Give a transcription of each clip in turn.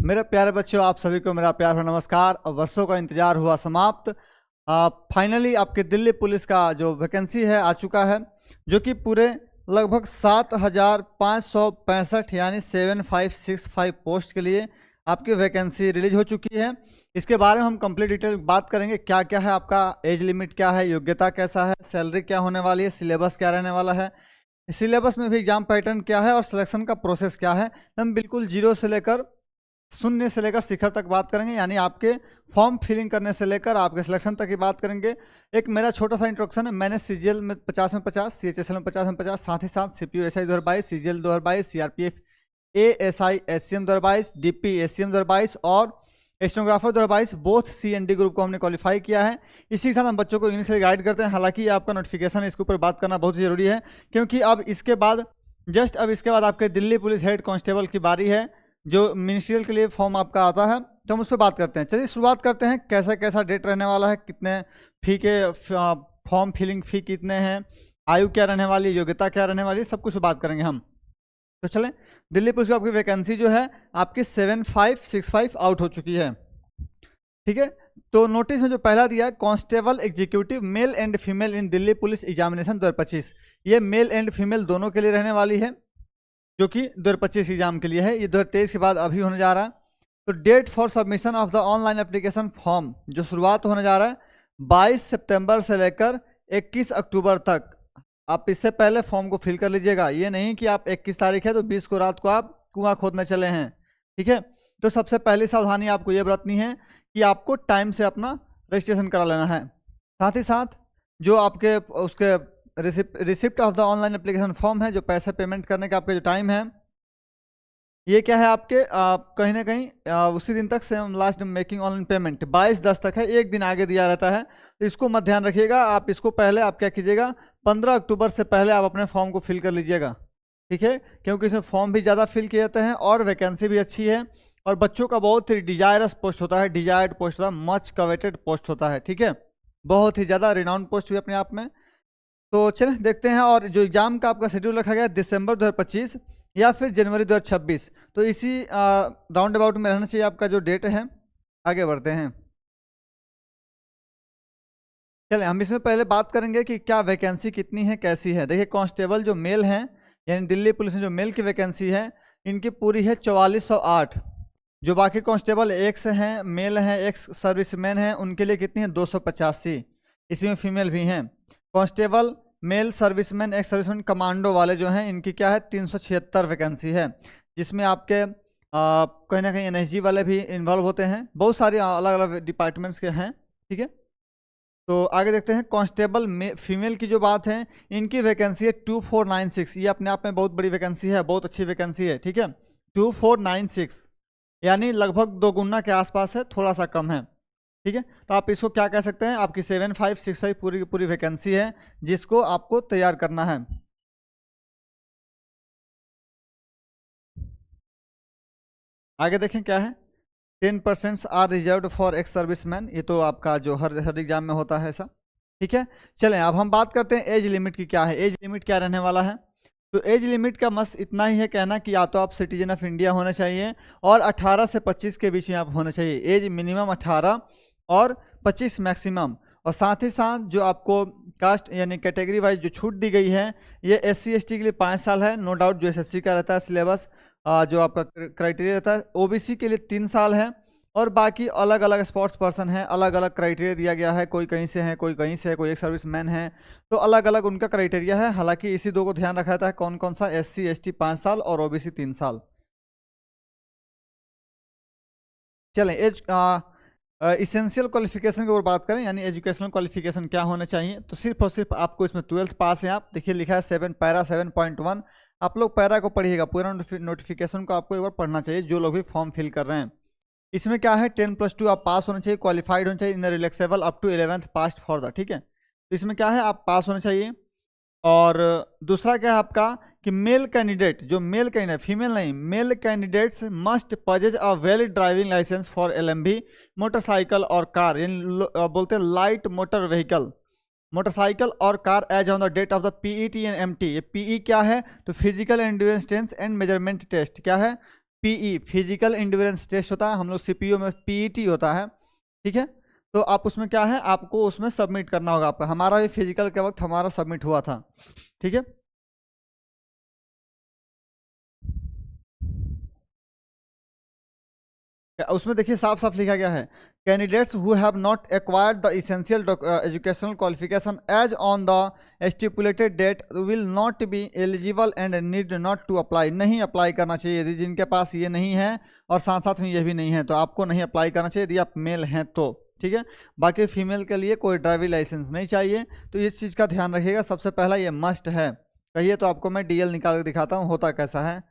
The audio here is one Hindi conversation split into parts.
मेरे प्यारे बच्चों, आप सभी को मेरा प्यार भरा नमस्कार। अब वर्षों का इंतजार हुआ समाप्त। फाइनली आपके दिल्ली पुलिस का जो वैकेंसी है आ चुका है, जो कि पूरे लगभग 7,565 यानी 7565 पोस्ट के लिए आपकी वैकेंसी रिलीज हो चुकी है। इसके बारे में हम कंप्लीट डिटेल बात करेंगे। क्या क्या है आपका एज लिमिट, क्या है योग्यता, कैसा है सैलरी, क्या होने वाली है, सिलेबस क्या रहने वाला है, सिलेबस में भी एग्जाम पैटर्न क्या है और सिलेक्शन का प्रोसेस क्या है। हम बिल्कुल जीरो से लेकर शून्य से लेकर शिखर तक बात करेंगे, यानी आपके फॉर्म फिलिंग करने से लेकर आपके सिलेक्शन तक की बात करेंगे। एक मेरा छोटा सा इंट्रोडक्शन है। मैंने सीजीएल में 50 में 50, सीएचएसएल में 50 में 50, साथ ही साथ CPU SI 2022, CGL 2022, CRPF ASI SCM 2022, DP SCM 2022 और स्टेनोग्राफर 2022 बोथ सीएनडी ग्रुप को हमने क्वालिफाई किया है। इसी के साथ हम बच्चों को इंग्लिश से गाइड करते हैं। हालांकि आपका नोटिफिकेशन है, इसके ऊपर बात करना बहुत जरूरी है, क्योंकि अब इसके बाद आपके दिल्ली पुलिस हेड कांस्टेबल की बारी है, जो मिनिस्ट्रियल के लिए फॉर्म आपका आता है, तो हम उस पर बात करते हैं। चलिए शुरुआत करते हैं। कैसा कैसा डेट रहने वाला है, कितने फी के फॉर्म फिलिंग फी कितने हैं, आयु क्या रहने वाली है, योग्यता क्या रहने वाली है, सब कुछ बात करेंगे हम। तो चलें, दिल्ली पुलिस की आपकी वैकेंसी जो है आपकी 7565 आउट हो चुकी है। ठीक है, तो नोटिस में जो पहला दिया है, constable executive male and female in Delhi police examination 2025, ये मेल एंड फीमेल दोनों के लिए रहने वाली है, जो कि 2025 एग्जाम के लिए है। ये 2023 के बाद अभी होने जा रहा है। तो date for submission of the online application form जो शुरुआत होने जा रहा है 22 सितंबर से लेकर 21 अक्टूबर तक। आप इससे पहले फॉर्म को फिल कर लीजिएगा। ये नहीं कि आप 21 तारीख है तो 20 को रात को आप कुआं खोदने चले हैं। ठीक है, तो सबसे पहली सावधानी आपको ये बरतनी है कि आपको टाइम से अपना रजिस्ट्रेशन करा लेना है। साथ ही साथ जो आपके उसके receipt of the online application form है, जो पैसे पेमेंट करने का आपका जो टाइम है, ये क्या है आपके कहीं ना कहीं उसी दिन तक से लास्ट मेकिंग ऑनलाइन पेमेंट 22/10 तक है, एक दिन आगे दिया रहता है। तो इसको मत ध्यान रखिएगा। आप इसको पहले आप क्या कीजिएगा, 15 अक्टूबर से पहले आप अपने फॉर्म को फिल कर लीजिएगा। ठीक है, क्योंकि इसमें फॉर्म भी ज़्यादा फिल किए जाते हैं और वैकेंसी भी अच्छी है, और बच्चों का बहुत ही डिजायरस पोस्ट होता है, डिजायर्ड पोस्ट होता है, मच कवेटेड पोस्ट होता है। ठीक है, बहुत ही ज़्यादा रिनाउंड पोस्ट भी अपने आप में। तो चलिए देखते हैं। और जो एग्जाम का आपका शेड्यूल रखा गया है दिसंबर 2025 या फिर जनवरी 2026, तो इसी राउंड अबाउट में रहना चाहिए आपका जो डेट है। आगे बढ़ते हैं। चलिए हम इसमें पहले बात करेंगे कि क्या वैकेंसी कितनी है, कैसी है। देखिए, कांस्टेबल जो मेल हैं, यानी दिल्ली पुलिस में जो मेल की वैकेंसी है, इनकी पूरी है 4408। जो बाकी कांस्टेबल एक्स हैं, मेल हैं, एक्स सर्विसमैन हैं, उनके लिए कितनी है 285। इसमें फीमेल भी हैं। Constable male serviceman, ex serviceman, commando वाले जो हैं, इनकी क्या है 376 वैकेंसी है, जिसमें आपके कहीं ना कहीं एनएसजी वाले भी इन्वॉल्व होते हैं। बहुत सारे अलग अलग डिपार्टमेंट्स के हैं। ठीक है, तो आगे देखते हैं। कांस्टेबल फीमेल की जो बात है, इनकी वैकेंसी है 2496। ये अपने आप में बहुत बड़ी वैकेंसी है, बहुत अच्छी वैकेंसी है। ठीक है, 2496 यानी लगभग 2 गुना के आसपास है, थोड़ा सा कम है। ठीक है, तो आप इसको क्या कह सकते हैं, आपकी 7565 पूरी की पूरी वैकेंसी है, जिसको आपको तैयार करना है। आगे देखें क्या है। 10% are reserved for ex serviceman, ये तो आपका जो हर एग्जाम में होता है ऐसा। ठीक है, चलें अब हम बात करते हैं एज लिमिट की। क्या है एज लिमिट, क्या रहने वाला है। तो एज लिमिट का मस्त इतना ही है कहना कि या तो आप सिटीजन ऑफ इंडिया होने चाहिए और 18 से 25 के बीच में आप होने चाहिए। एज मिनिमम 18 और 25 मैक्सिमम। और साथ ही साथ जो आपको कास्ट यानी कैटेगरी वाइज जो छूट दी गई है, ये SC ST के लिए 5 साल है, नो डाउट। जो SSC का रहता है सिलेबस, जो आपका क्राइटेरिया रहता है, OBC के लिए 3 साल है, और बाकी अलग अलग स्पोर्ट्स पर्सन है, अलग अलग क्राइटेरिया दिया गया है। कोई कहीं से है, कोई कहीं से है, कोई एक सर्विस मैन है, तो अलग अलग उनका क्राइटेरिया है। हालांकि इसी दो को ध्यान रखा जाता है, कौन कौन सा, SC ST 5 साल और OBC 3 साल। चलें एज इसेंशियल क्वालिफिकेशन की ओर बात करें, यानी एजुकेशनल क्वालिफिकेशन क्या होने चाहिए। तो सिर्फ और सिर्फ आपको इसमें 12th पास है। आप देखिए लिखा है 7 आप लोग पैरा को पढ़िएगा, पूरा नोटिफिकेशन को आपको एक बार पढ़ना चाहिए, जो लोग भी फॉर्म फिल कर रहे हैं। इसमें क्या है 10+2 आप पास होना चाहिए, क्वालिफाइड होना चाहिए in relaxable up to 11th pass for the. ठीक है, तो इसमें क्या है आप पास होना चाहिए। और दूसरा क्या है आपका कि मेल कैंडिडेट, जो मेल कैंडिडेट, फीमेल नहीं, male candidates must possess a valid driving licence for LMV motorcycle और कार, यानी बोलते हैं लाइट मोटर व्हीकल, मोटरसाइकिल और car as on the date of the PET and MT। ये PE क्या है, तो physical endurance test and measurement test क्या है, पीई फिजिकल इंड्योरेंस टेस्ट होता है, हम लोग सीपीयू में पीईटी होता है, ठीक है। तो आप उसमें क्या है, आपको उसमें सबमिट करना होगा आपका, हमारा भी फिजिकल के वक्त हमारा सबमिट हुआ था, ठीक है। उसमें देखिए साफ साफ लिखा गया है, candidates who have not acquired the essential educational qualification as on the stipulated date will not be eligible and need not to apply. नहीं अप्लाई करना चाहिए यदि जिनके पास ये नहीं है और साथ साथ में ये भी नहीं है तो आपको नहीं अप्लाई करना चाहिए यदि आप मेल हैं तो, ठीक है। बाकी फीमेल के लिए कोई ड्राइविंग लाइसेंस नहीं चाहिए, तो इस चीज़ का ध्यान रखिएगा। सबसे पहला ये मस्ट है, कहिए तो आपको मैं डीएल निकाल के दिखाता हूँ होता कैसा है,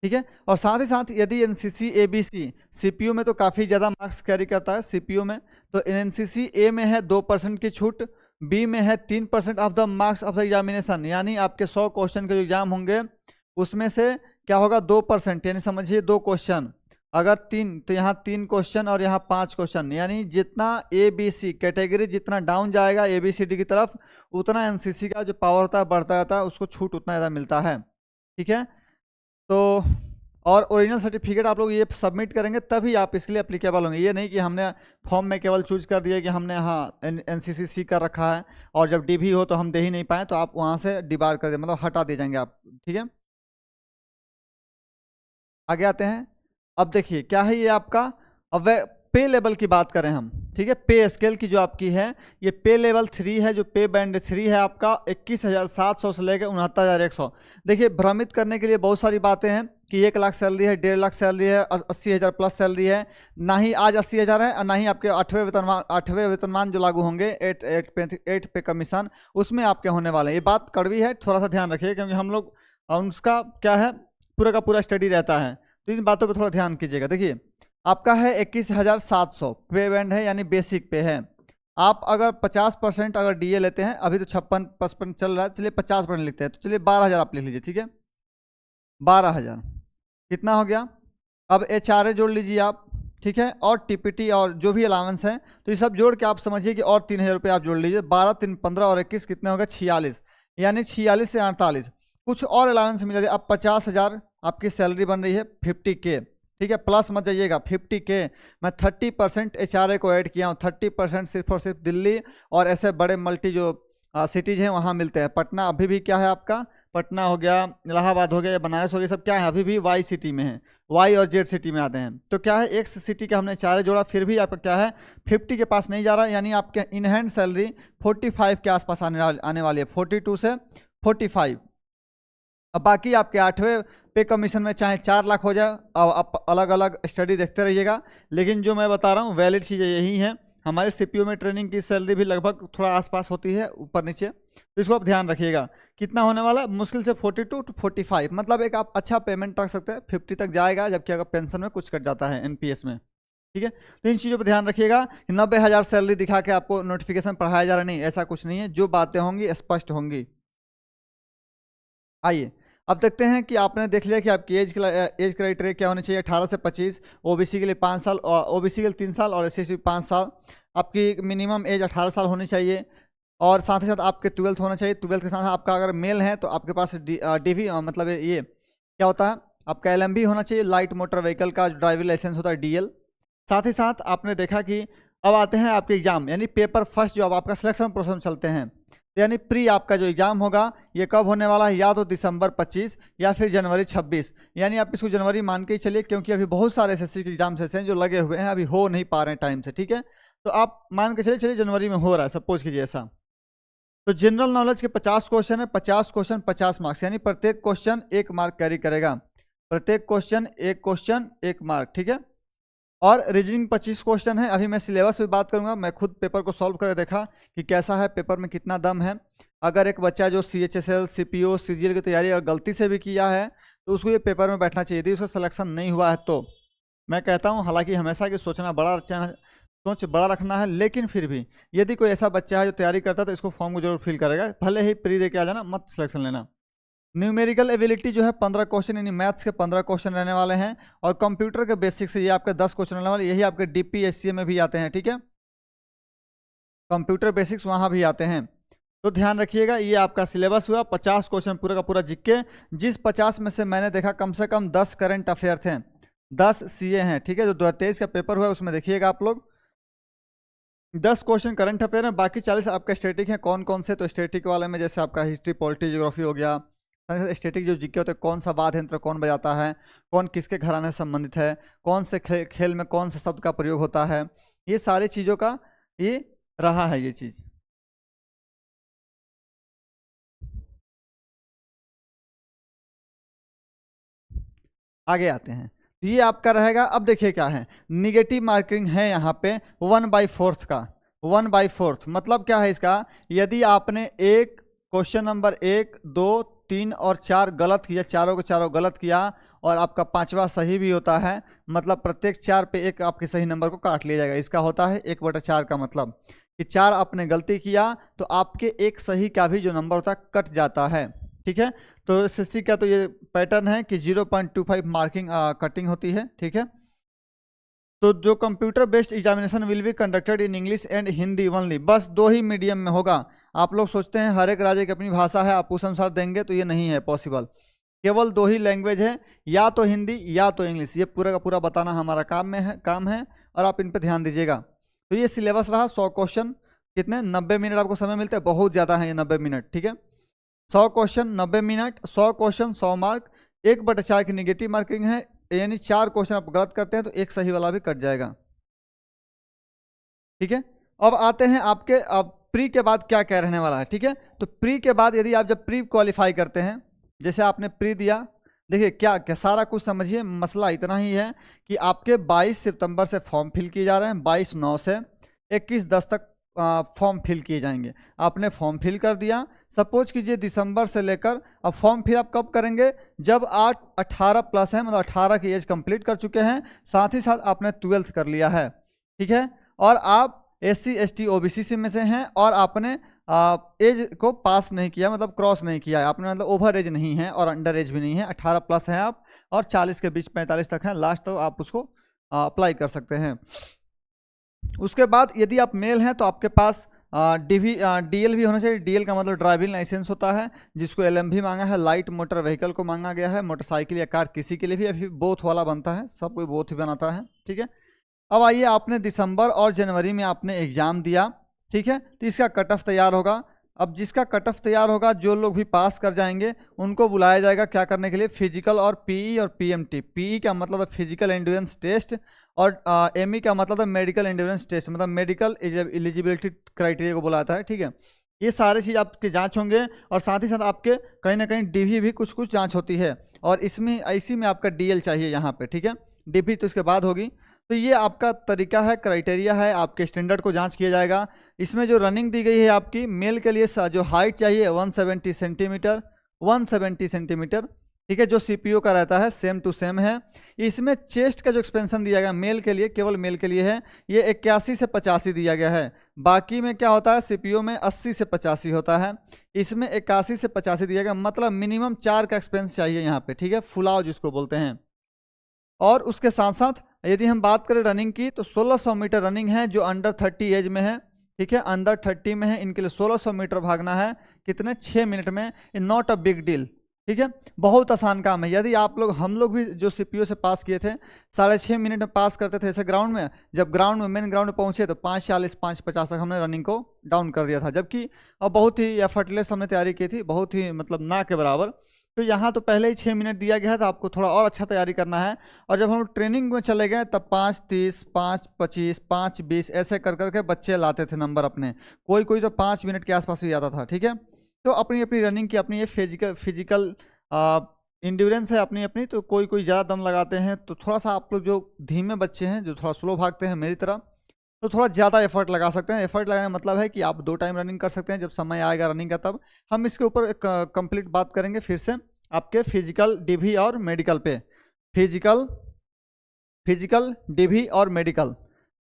ठीक है। और साथ ही साथ यदि एनसीसी एबीसी सीपीयू में तो काफ़ी ज़्यादा मार्क्स कैरी करता है सीपीयू में, तो एनसीसी ए में है 2% की छूट, बी में है 3% of the marks of the examination, यानी आपके 100 क्वेश्चन के जो एग्जाम होंगे उसमें से क्या होगा 2%, यानी समझिए 2 क्वेश्चन, अगर 3 तो यहाँ 3 क्वेश्चन और यहाँ 5 क्वेश्चन, यानी जितना ए बी सी कैटेगरी जितना डाउन जाएगा ए बी सी डी की तरफ उतना एनसीसी का जो पावर होता है बढ़ता जाता है, उसको छूट उतना ज़्यादा मिलता है, ठीक है। तो और ओरिजिनल सर्टिफिकेट आप लोग ये सबमिट करेंगे तभी आप इसके लिए अप्लीकेबल होंगे, ये नहीं कि हमने फॉर्म में केवल चूज कर दिया कि हमने हाँ एनसीसी कर रखा है और जब डीबी हो तो हम दे ही नहीं पाए तो आप वहाँ से डिबार कर दे, मतलब हटा दे जाएंगे आप, ठीक है। आगे आते हैं, अब देखिए क्या है ये आपका, अब पे लेवल की बात करें हम, ठीक है। पे स्केल की जो आपकी है ये पे लेवल 3 है, जो पे बैंड 3 है आपका 21,700 से लेकर 69,100। देखिए भ्रमित करने के लिए बहुत सारी बातें हैं कि 1 लाख सैलरी है, 1.5 लाख सैलरी है, 80,000 प्लस सैलरी है, ना ही आज 80,000 है और ना ही आपके 8वें वेतनमान जो लागू होंगे 8 पे कमीशन उसमें आपके होने वाले हैं। ये बात कड़वी है, थोड़ा सा ध्यान रखिए क्योंकि हम लोग उसका क्या है पूरा का पूरा स्टडी रहता है, तो इन बातों पर थोड़ा ध्यान कीजिएगा। देखिए आपका है 21,700 पे बैंड है, यानी बेसिक पे है। आप अगर 50% अगर डीए लेते हैं, अभी तो 56-55 चल रहा है, चलिए 50% लेते हैं तो चलिए 12,000 आप लिख लीजिए, ठीक है। 12,000 कितना हो गया, अब एचआरए जोड़ लीजिए आप, ठीक है, और टीपीटी और जो भी अलाउंस है तो ये सब जोड़ के आप समझिए कि और 3,000 रुपये आप जोड़ लीजिए, 12, 3, 15 और 21 कितने होगा 46, यानी 46 से 48 कुछ और अलाउंस मिल जाए। अब 50,000 आपकी सैलरी बन रही है 50K, ठीक है, प्लस मत जाइएगा 50K। मैं 30% एचआरए को ऐड किया हूँ, 30% सिर्फ और सिर्फ दिल्ली और ऐसे बड़े मल्टी जो सिटीज़ हैं वहाँ मिलते हैं। पटना अभी भी क्या है आपका, पटना हो गया, इलाहाबाद हो गया, बनारस हो गया, सब क्या है अभी भी वाई सिटी में है, वाई और जेड सिटी में आते हैं। तो क्या है एक सिटी का हमने एचआरए जोड़ा फिर भी आपका क्या है 50 के पास नहीं जा रहा है, यानी आपके इन हैंड सैलरी 45 के आसपास आने वाली है, 42 से 45। अब बाकी आपके 8वें पे कमीशन में चाहे 4 लाख हो जाए, आप अलग अलग स्टडी देखते रहिएगा, लेकिन जो मैं बता रहा हूँ वैलिड चीज़ें यही हैं। हमारे सीपीयू में ट्रेनिंग की सैलरी भी लगभग थोड़ा आसपास होती है ऊपर नीचे, तो इसको आप ध्यान रखिएगा। कितना होने वाला है मुश्किल से 42 to 45, मतलब एक आप अच्छा पेमेंट रख सकते हैं, 50 तक जाएगा, जबकि अगर पेंशन में कुछ कट जाता है एनपीएस में, ठीक है। तो इन चीज़ों पर ध्यान रखिएगा कि 90,000 सैलरी दिखा के आपको नोटिफिकेशन पढ़ाया जा रहा नहीं, ऐसा कुछ नहीं है, जो बातें होंगी स्पष्ट होंगी। आइए अब देखते हैं कि आपने देख लिया कि आपकी एज क्राइटेरिया क्या होनी चाहिए, 18 से 25, ओबीसी के लिए 5 साल, ओबीसी के लिए 3 साल और एससी के लिए 5 साल। आपकी मिनिमम एज 18 साल होनी चाहिए और साथ ही साथ आपके 12th होना चाहिए। 12th के साथ आपका अगर मेल है तो आपके पास डीवी मतलब ये क्या होता है आपका एलएमवी होना चाहिए, लाइट मोटर व्हीकल का ड्राइविंग लाइसेंस होता है डीएल। साथ ही साथ आपने देखा कि अब आते हैं आपके एग्जाम, यानी पेपर फर्स्ट जो अब आपका सिलेक्शन प्रोसेस में चलते हैं, यानी प्री आपका जो एग्जाम होगा ये कब होने वाला है, या तो दिसंबर 25 या फिर जनवरी 26, यानी आप इसको जनवरी मान के ही चलिए क्योंकि अभी बहुत सारे एसएससी के एग्जाम्स ऐसे हैं जो लगे हुए हैं, अभी हो नहीं पा रहे हैं टाइम से, ठीक है। तो आप मान के चलिए जनवरी में हो रहा है, सपोज कीजिए ऐसा। तो जनरल नॉलेज के 50 क्वेश्चन है, 50 क्वेश्चन 50 मार्क्स, यानी प्रत्येक क्वेश्चन 1 मार्क कैरी करेगा, प्रत्येक क्वेश्चन 1 मार्क, ठीक है। और रीजनिंग 25 क्वेश्चन है। अभी मैं सिलेबस पे बात करूंगा, मैं खुद पेपर को सॉल्व करके देखा कि कैसा है, पेपर में कितना दम है। अगर एक बच्चा जो CHSL CPO CGL की तैयारी और गलती से भी किया है तो उसको ये पेपर में बैठना चाहिए, यदि उसका सिलेक्शन नहीं हुआ है तो। मैं कहता हूँ हालांकि हमेशा कि सोच बड़ा रखना है, लेकिन फिर भी यदि कोई ऐसा बच्चा है जो तैयारी करता है तो इसको फॉर्म को जरूर फिल करेगा, भले ही प्री दे के आ जाना, मत सिलेक्शन लेना। न्यूमेरिकल एबिलिटी जो है 15 क्वेश्चन, यानी मैथ्स के 15 क्वेश्चन रहने वाले हैं, और कंप्यूटर के बेसिक से ये आपके 10 क्वेश्चन रहने वाले, यही आपके DPSCA में भी आते हैं, ठीक है, कंप्यूटर बेसिक्स वहाँ भी आते हैं। तो ध्यान रखिएगा, ये आपका सिलेबस हुआ 50 क्वेश्चन पूरा का पूरा जीके। जिस 50 में से मैंने देखा कम से कम 10 करंट अफेयर थे, 10 सीए हैं, ठीक है। जो 2023 का पेपर हुआ उसमें देखिएगा आप लोग 10 क्वेश्चन करंट अफेयर है, बाकी 40 आपका स्टैटिक है। कौन कौन से, तो स्टैटिक वाले में जैसे आपका हिस्ट्री, पॉलिटी, ज्योग्राफी हो गया। स्टैटिक जो जीके होते हैं, कौन सा वाद्य यंत्र कौन बजाता है, कौन किसके घराने से संबंधित है, कौन से खेल में कौन से शब्द का प्रयोग होता है, ये सारी चीज़ों का ये रहा है ये चीज़। आगे आते हैं, तो ये आपका रहेगा। अब देखिए क्या है, निगेटिव मार्किंग है यहाँ पे 1/4 का। 1/4 मतलब क्या है इसका, यदि आपने एक क्वेश्चन नंबर 1, 2, 3 और 4 गलत किया, चारों के चारों गलत किया और आपका 5वां सही भी होता है, मतलब प्रत्येक 4 पे एक आपके सही नंबर को काट लिया जाएगा। इसका होता है 1/4 का मतलब कि 4 आपने गलती किया तो आपके एक सही का भी जो नंबर होता है कट जाता है, ठीक है। तो एसएससी का तो ये पैटर्न है कि 0.25 मार्किंग कटिंग होती है, ठीक है। तो जो computer based examination will be conducted in English and Hindi only, बस 2 ही मीडियम में होगा। आप लोग सोचते हैं हर एक राज्य की अपनी भाषा है, आप उस अनुसार देंगे, तो ये नहीं है पॉसिबल। केवल 2 ही लैंग्वेज है, या तो हिंदी या तो इंग्लिश। ये पूरा का पूरा बताना हमारा काम है और आप इन पर ध्यान दीजिएगा। तो ये सिलेबस रहा। 100 क्वेश्चन, कितने 90 मिनट आपको समय मिलते हैं, बहुत ज़्यादा है ये 90 मिनट, ठीक है। 100 क्वेश्चन 90 मिनट, 100 क्वेश्चन 100 मार्क, 1/4 की निगेटिव मार्किंग है, यानी 4 क्वेश्चन आप गलत करते हैं तो एक सही वाला भी कट जाएगा, ठीक है। अब आते हैं आपके, अब प्री के बाद क्या क्या रहने वाला है, ठीक है। तो प्री के बाद यदि आप जब प्री क्वालिफाई करते हैं, जैसे आपने प्री दिया, देखिए क्या क्या सारा कुछ समझिए। मसला इतना ही है कि आपके 22 सितंबर से फॉर्म फिल किए जा रहे हैं, 22/9 से 21/10 तक फॉर्म फिल किए जाएंगे। आपने फॉर्म फिल कर दिया, सपोज कीजिए दिसंबर से लेकर, अब फॉर्म फिल आप कब करेंगे, जब आप 18+ हैं, मतलब 18 की एज कंप्लीट कर चुके हैं, साथ ही साथ आपने 12th कर लिया है, ठीक है। और आप SC ST OBC में से हैं और आपने एज को पास नहीं किया, मतलब क्रॉस नहीं किया है आपने, मतलब ओवर एज नहीं है और अंडर एज भी नहीं है, 18+ हैं आप और 40 के बीच 45 तक हैं लास्ट, तो आप उसको अप्लाई कर सकते हैं। उसके बाद यदि आप मेल हैं तो आपके पास DL भी होना चाहिए। DL का मतलब ड्राइविंग लाइसेंस होता है, जिसको LM भी मांगा है, लाइट मोटर व्हीकल को मांगा गया है, मोटरसाइकिल या कार किसी के लिए भी अभी बोथ वाला बनता है, सब कोई बोथ ही बनाता है, ठीक है। अब आइए, आपने दिसंबर और जनवरी में आपने एग्जाम दिया, ठीक है, तो इसका कट ऑफ तैयार होगा। अब जिसका कट ऑफ तैयार होगा, जो लोग भी पास कर जाएंगे उनको बुलाया जाएगा क्या करने के लिए, फिजिकल और PE और PMT। PE का मतलब है फिजिकल एंड्योरेंस टेस्ट और ME का मतलब है मेडिकल एंड्योरेंस टेस्ट, मतलब मेडिकल एलिजिबिलिटी क्राइटेरिया को बुलाता है, ठीक है। ये सारी चीज़ आपके जांच होंगे और साथ ही साथ आपके कहीं ना कहीं DV भी कुछ कुछ जांच होती है, और इसमें इसी में आपका DL चाहिए यहाँ पे, ठीक है। DV तो इसके बाद होगी। तो ये आपका तरीका है, क्राइटेरिया है, आपके स्टैंडर्ड को जांच किया जाएगा। इसमें जो रनिंग दी गई है आपकी, मेल के लिए जो हाइट चाहिए 170 सेंटीमीटर, 170 सेंटीमीटर, ठीक है। जो CPO का रहता है सेम टू सेम है। इसमें चेस्ट का जो एक्सपेंशन दिया गया मेल के लिए, केवल मेल के लिए है, ये 81 से 85 दिया गया है। बाकी में क्या होता है, CPO में 80 से 85 होता है, इसमें 81 से 85 दिया गया, मतलब मिनिमम 4 का एक्सपेंस चाहिए यहाँ पे, ठीक है, फुलाव जिसको बोलते हैं। और उसके साथ साथ यदि हम बात करें रनिंग की, तो 1600 मीटर रनिंग है, जो अंडर 30 एज में है, ठीक है, अंडर 30 में है, इनके लिए 1600 मीटर भागना है, कितने 6 मिनट में। In not a big deal, ठीक है, बहुत आसान काम है। यदि आप लोग, हम लोग भी जो CPO से पास किए थे 6.5 मिनट में पास करते थे ऐसे ग्राउंड में, जब ग्राउंड में मेन ग्राउंड में पहुंचे तो 5:40 5:50 तक हमने रनिंग को डाउन कर दिया था, जबकि अब बहुत ही एफर्टलेस हमने तैयारी की थी, बहुत ही मतलब ना के बराबर। तो यहाँ तो पहले ही 6 मिनट दिया गया है, तो आपको थोड़ा और अच्छा तैयारी करना है। और जब हम ट्रेनिंग में चले गए तब 5:30 5:25 5:20 ऐसे कर करके बच्चे लाते थे नंबर अपने, कोई कोई तो 5 मिनट के आसपास भी आता था, ठीक है। तो अपनी अपनी रनिंग की अपनी ये फिजिकल इंड्योरेंस है अपनी अपनी, तो कोई कोई ज़्यादा दम लगाते हैं, तो थोड़ा सा आप लोग जो धीमे बच्चे हैं, जो थोड़ा स्लो भागते हैं मेरी तरह, तो थोड़ा ज़्यादा एफर्ट लगा सकते हैं। एफर्ट लगाने का मतलब है कि आप 2 टाइम रनिंग कर सकते हैं, जब समय आएगा रनिंग का तब हम इसके ऊपर कंप्लीट बात करेंगे फिर से, आपके फिजिकल DV और मेडिकल पे, फिजिकल DV और मेडिकल,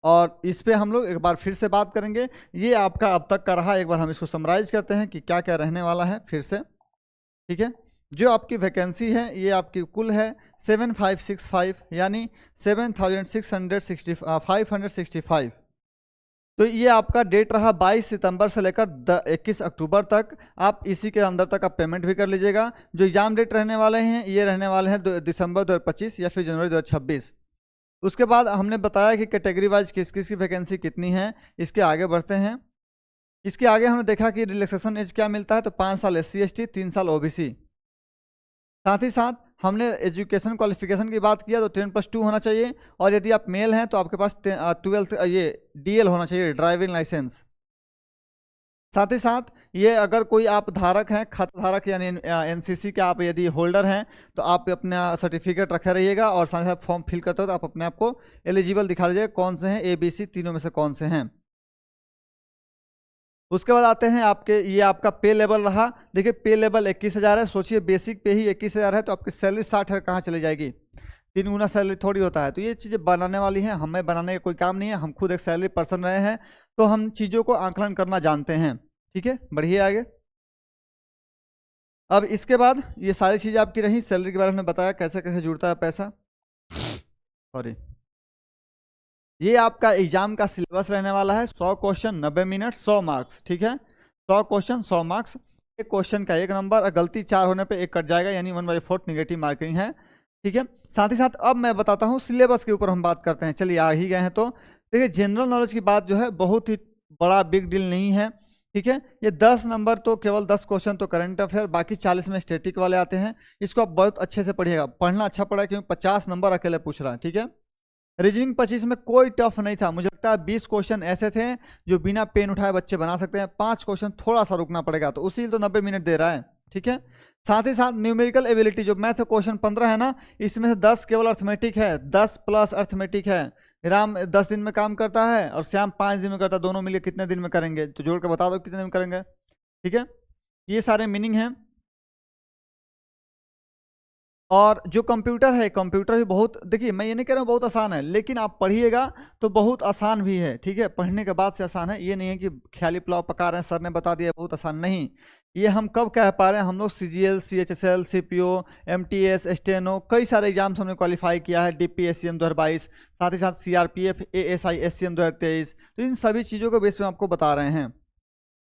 और इस पे हम लोग एक बार फिर से बात करेंगे। ये आपका अब तक का रहा, एक बार हम इसको समराइज करते हैं कि क्या क्या रहने वाला है फिर से, ठीक है। जो आपकी वैकेंसी है ये आपकी कुल है 7565, यानी 7665, तो ये आपका डेट रहा 22 सितंबर से लेकर 21 अक्टूबर तक। आप इसी के अंदर तक आप पेमेंट भी कर लीजिएगा। जो एग्जाम डेट रहने वाले हैं ये रहने वाले हैं दिसंबर 2025 या फिर जनवरी 2026। उसके बाद हमने बताया कि कैटेगरी वाइज किस किस की वैकेंसी कितनी है। इसके आगे बढ़ते हैं। इसके आगे हमने देखा कि रिलैक्सेशन एज क्या मिलता है, तो 5 साल SC ST, 3 साल OBC। साथ ही साथ हमने एजुकेशन क्वालिफिकेशन की बात किया तो 10+2 होना चाहिए, और यदि आप मेल हैं तो आपके पास 12th ये DL होना चाहिए, ड्राइविंग लाइसेंस। साथ ही साथ ये अगर कोई आप धारक हैं, खाता धारक यानी NCC के आप यदि होल्डर हैं तो आप अपना सर्टिफिकेट रखे रहिएगा, और साथ ही साथ फॉर्म फिल करते हो तो आप अपने आप को एलिजिबल दिखा दीजिएगा कौन से हैं, ABC तीनों में से कौन से हैं। उसके बाद आते हैं आपके, ये आपका पे लेवल रहा। देखिए पे लेवल 21,000 है। सोचिए बेसिक पे ही 21,000 है तो आपकी सैलरी 60 है, कहाँ चली जाएगी? 3 गुना सैलरी थोड़ी होता है। तो ये चीज़ें बनाने वाली हैं, हमें बनाने का कोई काम नहीं है। हम खुद एक सैलरी पर्सन रहे हैं तो हम चीज़ों को आंकलन करना जानते हैं। ठीक है, बढ़िए आगे। अब इसके बाद ये सारी चीज़ें आपकी रही। सैलरी के बारे में बताया कैसे कैसे जुड़ता है पैसा। सॉरी, ये आपका एग्जाम का सिलेबस रहने वाला है। 100 क्वेश्चन 90 मिनट 100 मार्क्स। ठीक है, 100 क्वेश्चन 100 मार्क्स। एक क्वेश्चन का 1 नंबर, गलती 4 होने पे 1 कट जाएगा, यानी 1/4 निगेटिव मार्किंग है। ठीक है, साथ ही साथ अब मैं बताता हूँ सिलेबस के ऊपर हम बात करते हैं। चलिए आ ही गए हैं तो देखिए, जनरल नॉलेज की बात जो है बहुत ही बड़ा बिग डील नहीं है। ठीक है, ये 10 नंबर तो केवल 10 क्वेश्चन तो करंट अफेयर, बाकी 40 में स्टैटिक वाले आते हैं। इसको आप बहुत अच्छे से पढ़िएगा, पढ़ना अच्छा पड़ा क्योंकि 50 नंबर अकेले पूछ रहा है। ठीक है, रीजनिंग 25 में कोई टफ नहीं था। मुझे लगता है 20 क्वेश्चन ऐसे थे जो बिना पेन उठाए बच्चे बना सकते हैं। 5 क्वेश्चन थोड़ा सा रुकना पड़ेगा, तो उसी तो 90 मिनट दे रहा है। ठीक है, साथ ही साथ न्यूमेरिकल एबिलिटी जो मैथ क्वेश्चन 15 है ना, इसमें से 10 केवल अर्थमेटिक है, 10 प्लस अर्थमेटिक है। राम 10 दिन में काम करता है और श्याम 5 दिन में करता है, दोनों मिलकर कितने दिन में करेंगे? तो जोड़ के बता दो कितने दिन में करेंगे। ठीक है, ये सारे मीनिंग हैं। और जो कंप्यूटर है, कंप्यूटर भी बहुत, देखिए मैं ये नहीं कह रहा हूँ बहुत आसान है, लेकिन आप पढ़िएगा तो बहुत आसान भी है। ठीक है, पढ़ने के बाद से आसान है। ये नहीं है कि ख्याली पुलाव पका रहे हैं, सर ने बता दिया बहुत आसान, नहीं। ये हम कब कह पा रहे हैं? हम लोग CGL, CHSL, CPO, MTS, steno, कई सारे एग्जाम्स हमने क्वालिफाई किया है। DP SCM 2022, साथ ही साथ CRPF, ASI SCM 2023। तो इन सभी चीज़ों के बेस में आपको बता रहे हैं।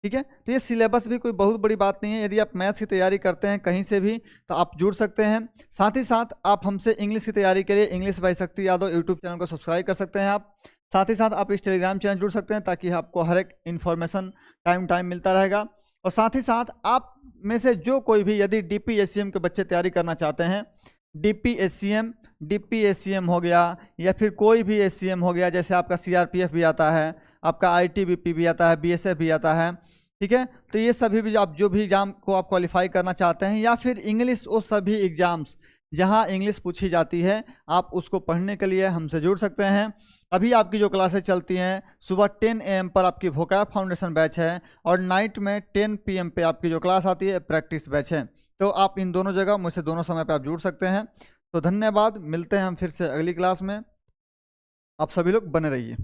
ठीक है, तो ये सिलेबस भी कोई बहुत बड़ी बात नहीं है। यदि आप मैथ्स की तैयारी करते हैं कहीं से भी तो आप जुड़ सकते हैं। साथ ही साथ आप हमसे इंग्लिश की तैयारी के लिए इंग्लिश बाय शक्ति यादव यूट्यूब चैनल को सब्सक्राइब कर सकते हैं आप। साथ ही साथ आप इस टेलीग्राम चैनल जुड़ सकते हैं ताकि आपको हर एक इन्फॉर्मेशन टाइम मिलता रहेगा। और साथ ही साथ आप में से जो कोई भी यदि DP SCM के बच्चे तैयारी करना चाहते हैं, DP SCM हो गया या फिर कोई भी SCM हो गया, जैसे आपका CRPF भी आता है, आपका ITBP भी आता है, BSF भी आता है। ठीक है, तो ये सभी भी आप जो भी एग्जाम को आप क्वालिफाई करना चाहते हैं, या फिर इंग्लिश, वो सभी एग्जाम्स जहां इंग्लिश पूछी जाती है, आप उसको पढ़ने के लिए हमसे जुड़ सकते हैं। अभी आपकी जो क्लासेस चलती हैं, सुबह 10 AM पर आपकी वोकैब फाउंडेशन बैच है, और नाइट में 10 PM पे आपकी जो क्लास आती है प्रैक्टिस बैच है। तो आप इन दोनों जगह मुझसे दोनों समय पर आप जुड़ सकते हैं। तो धन्यवाद, मिलते हैं हम फिर से अगली क्लास में। आप सभी लोग बने रहिए।